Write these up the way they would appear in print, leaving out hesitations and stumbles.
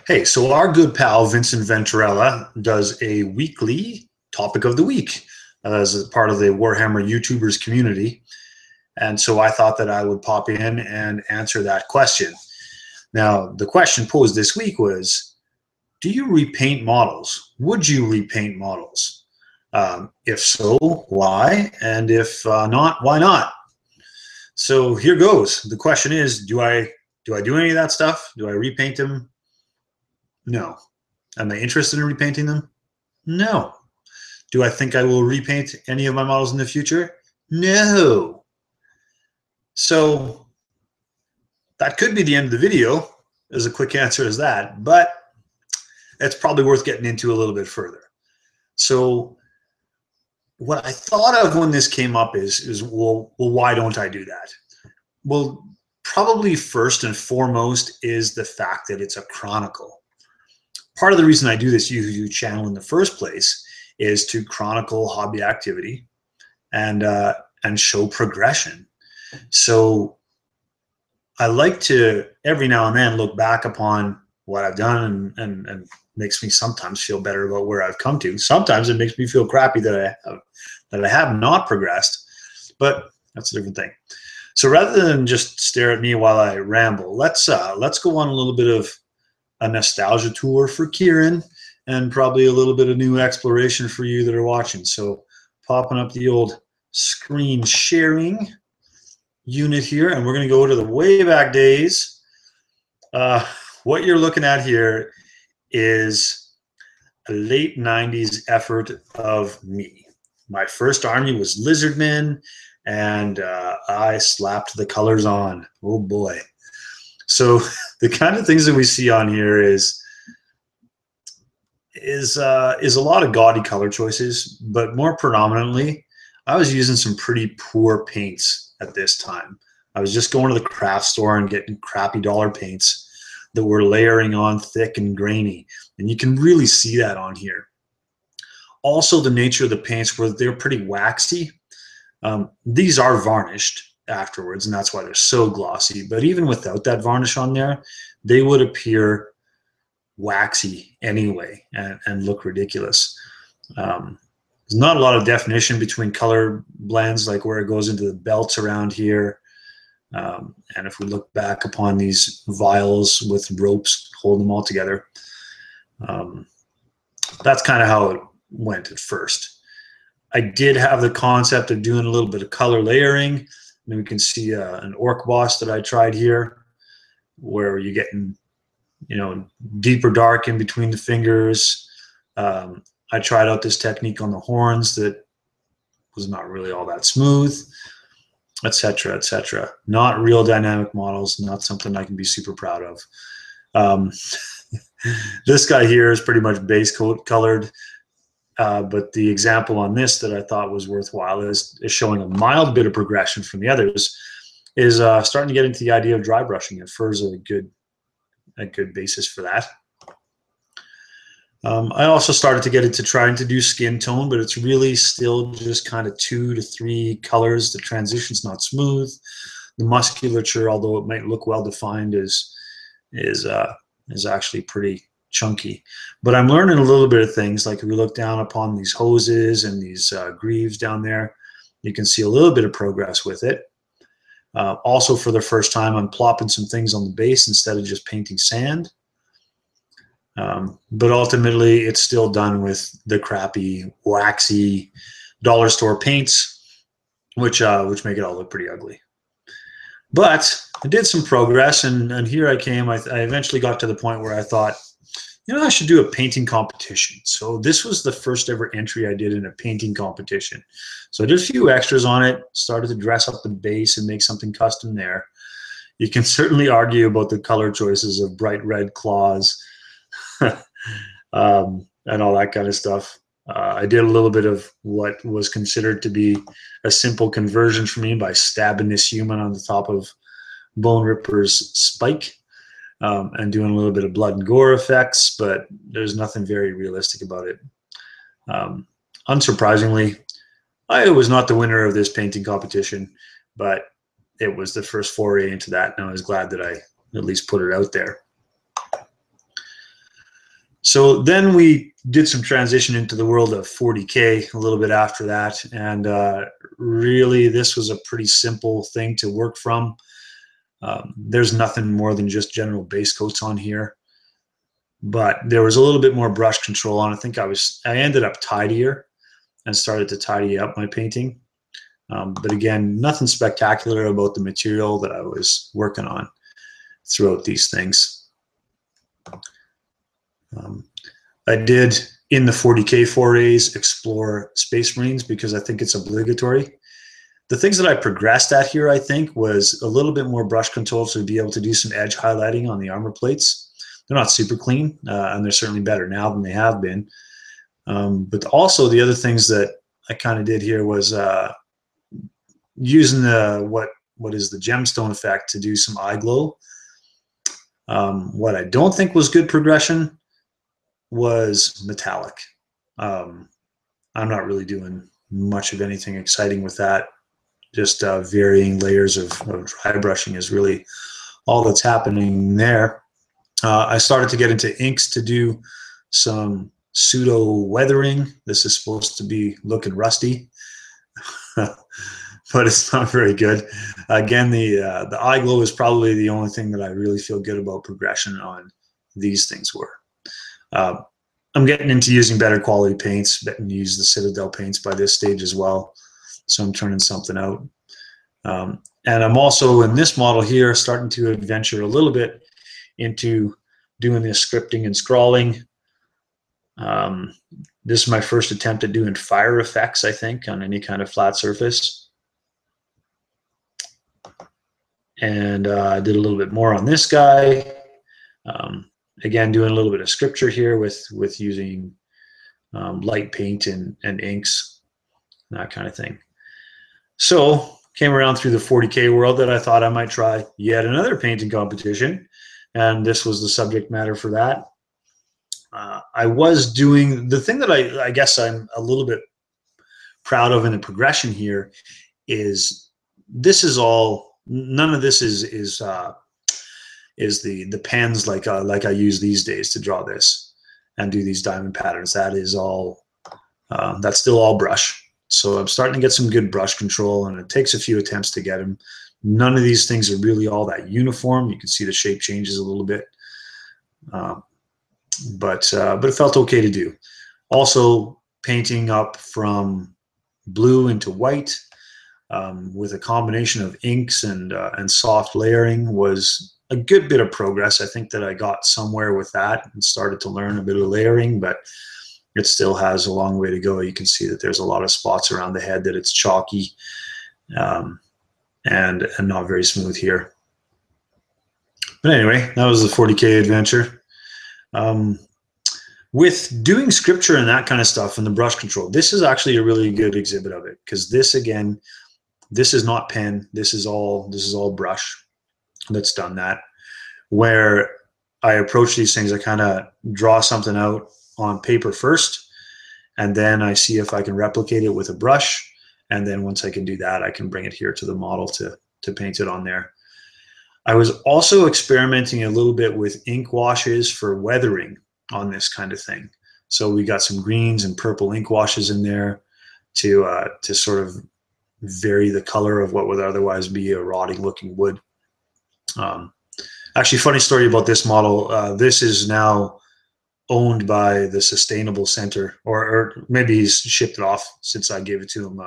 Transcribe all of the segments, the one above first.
Hey, so our good pal Vincent Venturella does a weekly topic of the week as a part of the Warhammer YouTubers community. And so I thought that I would pop in and answer that question. Now, the question posed this week was, do you repaint models? Would you repaint models? If so, why? And if not, why not? So here goes. The question is, do I do any of that stuff? Do I repaint them? No. Am I interested in repainting them? No. Do I think I will repaint any of my models in the future? No. So that could be the end of the video, as a quick answer as that, but it's probably worth getting into a little bit further. So what I thought of when this came up is well, why don't I do that? Well, probably first and foremost is the fact that it's a chronicle. Part of the reason I do this YouTube channel in the first place is to chronicle hobby activity and show progression. So I like to every now and then look back upon what I've done and makes me sometimes feel better about where I've come to. Sometimes it makes me feel crappy that I have not progressed, but that's a different thing. So rather than just stare at me while I ramble, let's go on a little bit of a nostalgia tour for Kieran and probably a little bit of new exploration for you that are watching. So popping up the old screen sharing unit here, and we're going to go to the way back days. What you're looking at here is a late 90s effort of me. My first army was Lizardmen, and I slapped the colors on. Oh boy. So the kind of things that we see on here is a lot of gaudy color choices, but more predominantly, I was using some pretty poor paints at this time. I was just going to the craft store and getting crappy dollar paints that were layering on thick and grainy, and you can really see that on here. Also, the nature of the paints they're pretty waxy. These are varnished afterwards, and that's why they're so glossy, but even without that varnish on there, they would appear waxy anyway and look ridiculous. There's not a lot of definition between color blends, like where it goes into the belts around here, and if we look back upon these vials with ropes holding them all together, that's kind of how it went at first. I did have the concept of doing a little bit of color layering. And we can see an orc boss that I tried here, where you're getting, deeper dark in between the fingers. I tried out this technique on the horns that was not really all that smooth, etc., etc. Not real dynamic models, not something I can be super proud of. This guy here is pretty much base coat colored. But the example on this that I thought was worthwhile is showing a mild bit of progression from the others, is starting to get into the idea of dry brushing, and fur is a good basis for that. I also started to get into trying to do skin tone, but it's really still just kind of 2 to 3 colors. The transition's not smooth. The musculature, although it might look well defined, is actually pretty chunky. But I'm learning a little bit of things, like if we look down upon these hoses and these greaves down there, you can see a little bit of progress with it. Also, for the first time, I'm plopping some things on the base instead of just painting sand. But ultimately, it's still done with the crappy, waxy dollar store paints, which make it all look pretty ugly. But I did some progress, and here I came. I eventually got to the point where I thought, I should do a painting competition. So this was the first ever entry I did in a painting competition. So I did a few extras on it, started to dress up the base and make something custom there. You can certainly argue about the color choices of bright red claws and all that kind of stuff. I did a little bit of what was considered to be a simple conversion for me by stabbing this human on the top of Bone Ripper's spike. And doing a little bit of blood and gore effects, but there's nothing very realistic about it. Unsurprisingly, I was not the winner of this painting competition, but it was the first foray into that, and I was glad that I at least put it out there. So then we did some transition into the world of 40K a little bit after that, and really this was a pretty simple thing to work from. There's nothing more than just general base coats on here, but there was a little bit more brush control on. I think I ended up tidier and started to tidy up my painting. But again, nothing spectacular about the material that I was working on throughout these things. I did, in the 40K forays, explore Space Marines because I think it's obligatory. The things that I progressed at here, I think, was a little bit more brush control to be able to do some edge highlighting on the armor plates. They're not super clean, and they're certainly better now than they have been. But also the other things that I kind of did here was using what is the gemstone effect to do some eye glow. What I don't think was good progression was metallic. I'm not really doing much of anything exciting with that. Just varying layers of dry brushing is really all that's happening there. I started to get into inks to do some pseudo weathering. This is supposed to be looking rusty, but it's not very good. Again, the eye glow is probably the only thing that I really feel good about progression on these things were. I'm getting into using better quality paints, getting to use the Citadel paints by this stage as well. So I'm turning something out. And I'm also in this model here starting to adventure a little bit into doing this scripting and scrawling. This is my first attempt at doing fire effects, I think, on any kind of flat surface. And I did a little bit more on this guy. Again, doing a little bit of scripture here with using light paint and inks, that kind of thing. So came around through the 40K world that I thought I might try yet another painting competition, and this was the subject matter for that. I was doing the thing that I guess I'm a little bit proud of in the progression here is this is all, none of this is the pens like I use these days to draw this and do these diamond patterns. That is all, that's still all brush. So I'm starting to get some good brush control, and it takes a few attempts to get them. None of these things are really all that uniform. You can see the shape changes a little bit, but it felt okay to do. Also, painting up from blue into white with a combination of inks and soft layering was a good bit of progress. I think that I got somewhere with that and started to learn a bit of layering, but it still has a long way to go. You can see that there's a lot of spots around the head that it's chalky and not very smooth here. But anyway, that was the 40K adventure. With doing scripture and that kind of stuff and the brush control, this is actually a really good exhibit of it, because this, again, this is not pen. This is all brush that's done that. Where I approach these things, I kind of draw something out on paper first, and then I see if I can replicate it with a brush, and then once I can do that, I can bring it here to the model to paint it on there. I was also experimenting a little bit with ink washes for weathering on this kind of thing. So we got some greens and purple ink washes in there to sort of vary the color of what would otherwise be a rotting looking wood. Actually, funny story about this model. This is now owned by the Sustainable Center, or maybe he's shipped it off since I gave it to him,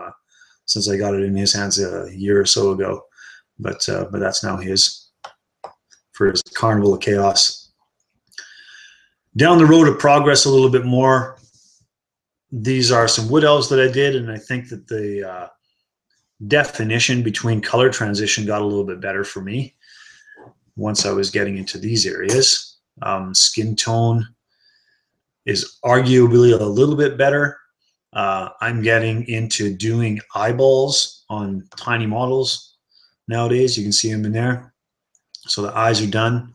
since I got it in his hands a year or so ago. But that's now his for his Carnival of Chaos. Down the road of progress a little bit more. These are some wood elves that I did, and I think that the definition between color transition got a little bit better for me once I was getting into these areas. Skin tone is arguably a little bit better. I'm getting into doing eyeballs on tiny models nowadays. You can see them in there. So the eyes are done.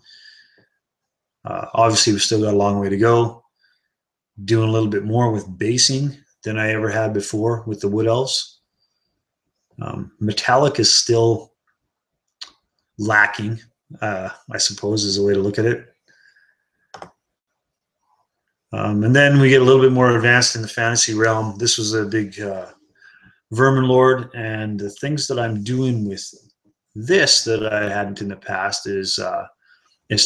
Obviously, we've still got a long way to go. Doing a little bit more with basing than I ever had before with the wood elves. Metallic is still lacking, I suppose, is a way to look at it. And then we get a little bit more advanced in the fantasy realm. This was a big Vermin Lord, and the things that I'm doing with this that I hadn't in the past is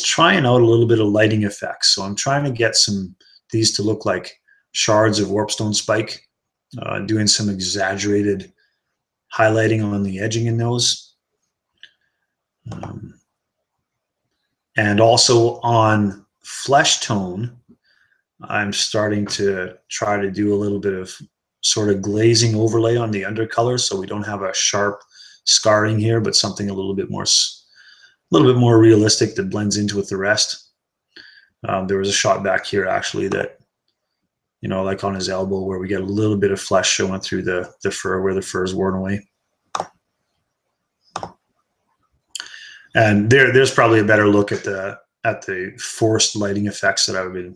trying out a little bit of lighting effects. So I'm trying to get these to look like shards of warpstone spike, doing some exaggerated highlighting on the edging in those. And also on flesh tone, I'm starting to try to do a little bit of sort of glazing overlay on the undercolor, so we don't have a sharp scarring here, but something a little bit more realistic that blends into with the rest. There was a shot back here actually that, you know, like on his elbow, where we get a little bit of flesh showing through the fur where the fur is worn away. And there's probably a better look at the forced lighting effects that I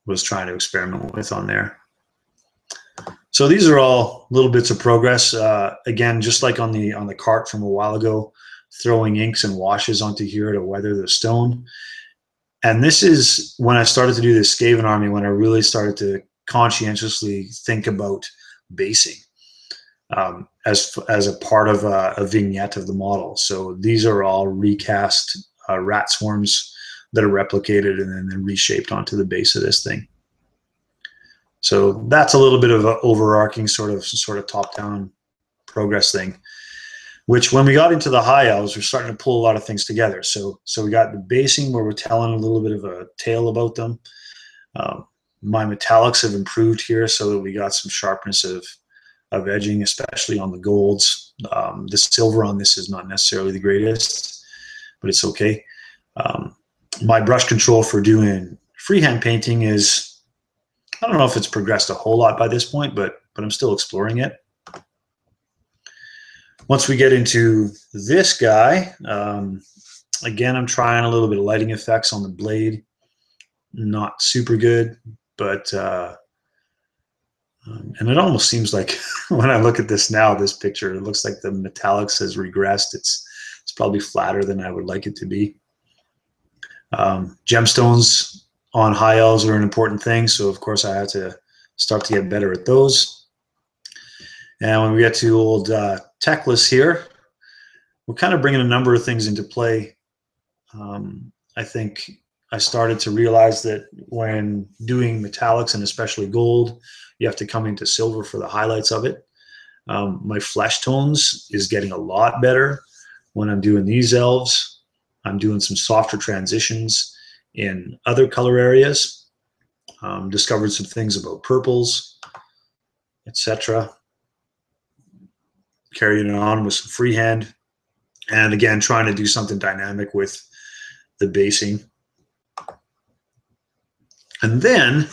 was trying to experiment with on there. So these are all little bits of progress. Again, just like on the cart from a while ago, throwing inks and washes onto here to weather the stone. And this is when I started to do this Skaven army, when I really started to conscientiously think about basing as a part of a vignette of the model. So these are all recast rat swarms that are replicated and then reshaped onto the base of this thing. So that's a little bit of an overarching sort of top-down progress thing, which when we got into the high elves, we're starting to pull a lot of things together. So we got the basing where we're telling a little bit of a tale about them. My metallics have improved here so that we got some sharpness of edging, especially on the golds. The silver on this is not necessarily the greatest, but it's okay. My brush control for doing freehand painting is, I don't know if it's progressed a whole lot by this point, but I'm still exploring it. Once we get into this guy, again, I'm trying a little bit of lighting effects on the blade. Not super good, but and it almost seems like when I look at this now, this picture, it looks like the metallics has regressed. It's probably flatter than I would like it to be. Gemstones on high elves are an important thing, so of course I had to start to get better at those. And when we get to old Techless here, we're kind of bringing a number of things into play. I think I started to realize that when doing metallics and especially gold, you have to come into silver for the highlights of it. My flesh tones is getting a lot better when I'm doing these elves. I'm doing some softer transitions in other color areas. Discovered some things about purples, etc. Carrying it on with some freehand, and again trying to do something dynamic with the basing. And then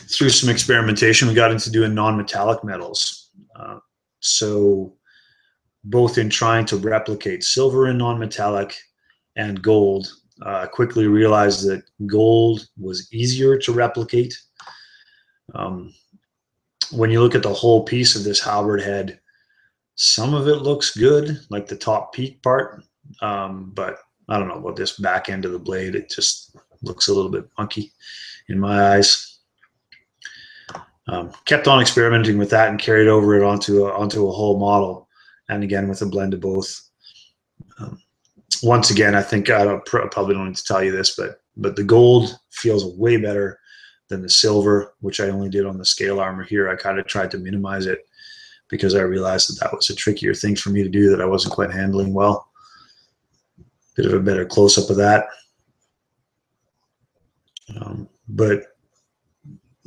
through some experimentation, we got into doing non-metallic metals. So both in trying to replicate silver in non-metallic and gold, quickly realized that gold was easier to replicate. When you look at the whole piece of this halberd head, some of it looks good, like the top peak part, but I don't know about this back end of the blade. It just looks a little bit funky in my eyes. Kept on experimenting with that and carried over it onto a whole model, and again with a blend of both. Once again, I think I probably don't need to tell you this, but the gold feels way better than the silver, which I only did on the scale armor here. I kind of tried to minimize it because I realized that was a trickier thing for me to do that I wasn't quite handling well. Bit of a better close-up of that. But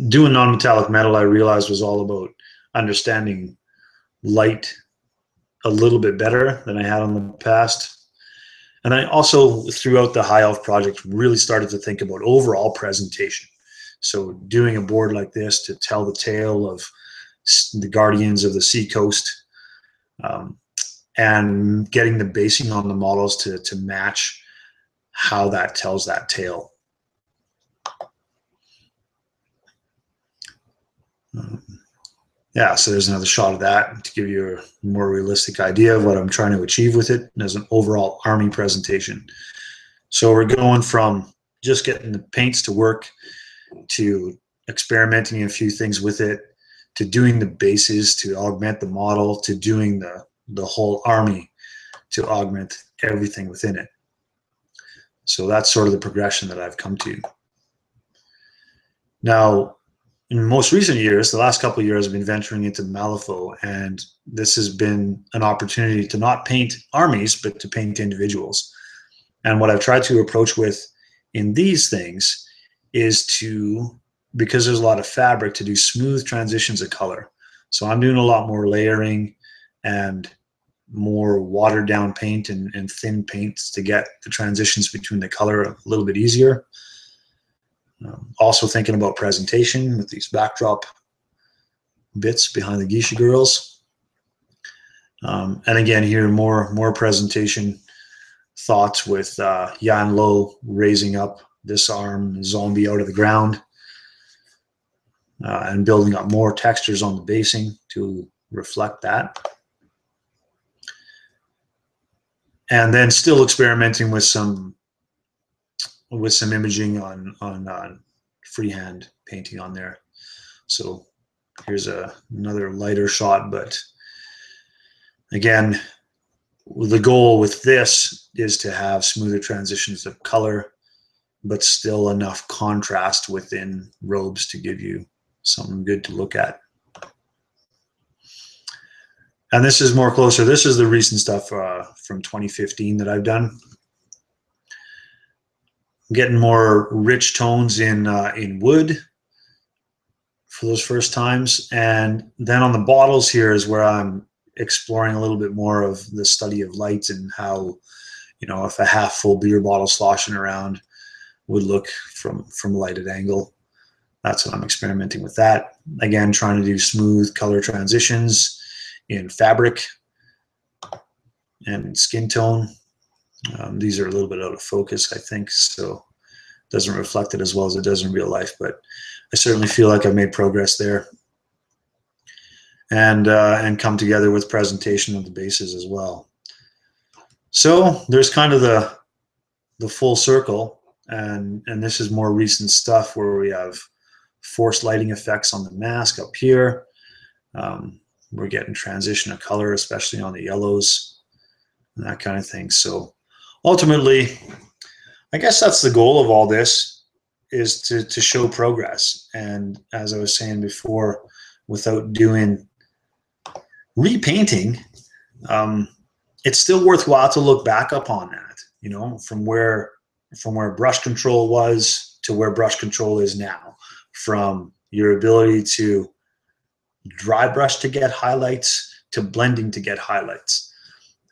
doing non-metallic metal, I realized was all about understanding light a little bit better than I had in the past. And I also, throughout the High Elf project, really started to think about overall presentation. So doing a board like this to tell the tale of the Guardians of the Sea Coast, and getting the basing on the models to match how that tells that tale. Yeah, so there's another shot of that to give you a more realistic idea of what I'm trying to achieve with it as an overall army presentation. So we're going from just getting the paints to work to experimenting a few things with it, to doing the bases to augment the model, to doing the whole army to augment everything within it. So that's sort of the progression that I've come to. Now, in most recent years, the last couple of years, I've been venturing into Malifaux, and this has been an opportunity to not paint armies, but to paint individuals. And what I've tried to approach with in these things is to, because there's a lot of fabric, to do smooth transitions of color. So I'm doing a lot more layering and more watered down paint and thin paints to get the transitions between the color a little bit easier. Also thinking about presentation with these backdrop bits behind the geisha girls. And again, here more presentation thoughts with Yan Lo raising up this arm zombie out of the ground and building up more textures on the basing to reflect that. And then still experimenting with some imaging on freehand painting on there. So here's another lighter shot, but again, the goal with this is to have smoother transitions of color, but still enough contrast within robes to give you something good to look at. And this is more closer. This is the recent stuff from 2015 that I've done. Getting more rich tones in wood for those first times. And then on the bottles here is where I'm exploring a little bit more of the study of light and how, you know, if a half full beer bottle sloshing around would look from a lighted angle. That's what I'm experimenting with that. Again, trying to do smooth color transitions in fabric and skin tone. These are a little bit out of focus, I think, so it doesn't reflect it as well as it does in real life, but I certainly feel like I've made progress there. And come together with presentation of the bases as well. So there's kind of the full circle, and this is more recent stuff where we have forced lighting effects on the mask up here. We're getting transition of color, especially on the yellows and that kind of thing. So ultimately, I guess that's the goal of all this, is to show progress. And as I was saying before, without doing repainting, it's still worthwhile to look back upon that, you know, from where brush control was to where brush control is now, from your ability to dry brush to get highlights to blending to get highlights.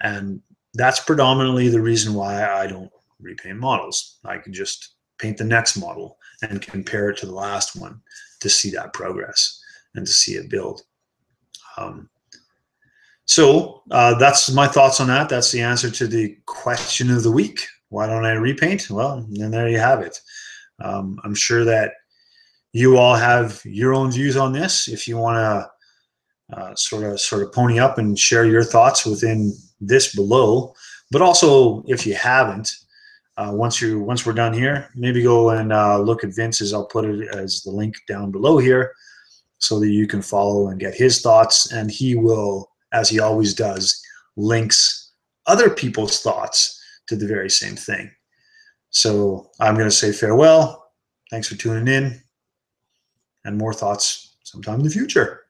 And that's predominantly the reason why I don't repaint models. I can just paint the next model and compare it to the last one to see that progress and to see it build. So that's my thoughts on that. That's the answer to the question of the week. Why don't I repaint? Well, then there you have it. I'm sure that you all have your own views on this. If you want to sort of pony up and share your thoughts within this below, but also if you haven't, once we're done here, maybe go and look at Vince's. I'll put it as the link down below here so that you can follow and get his thoughts, and he will, as he always does, links other people's thoughts to the very same thing. So I'm going to say farewell. Thanks for tuning in, and more thoughts sometime in the future.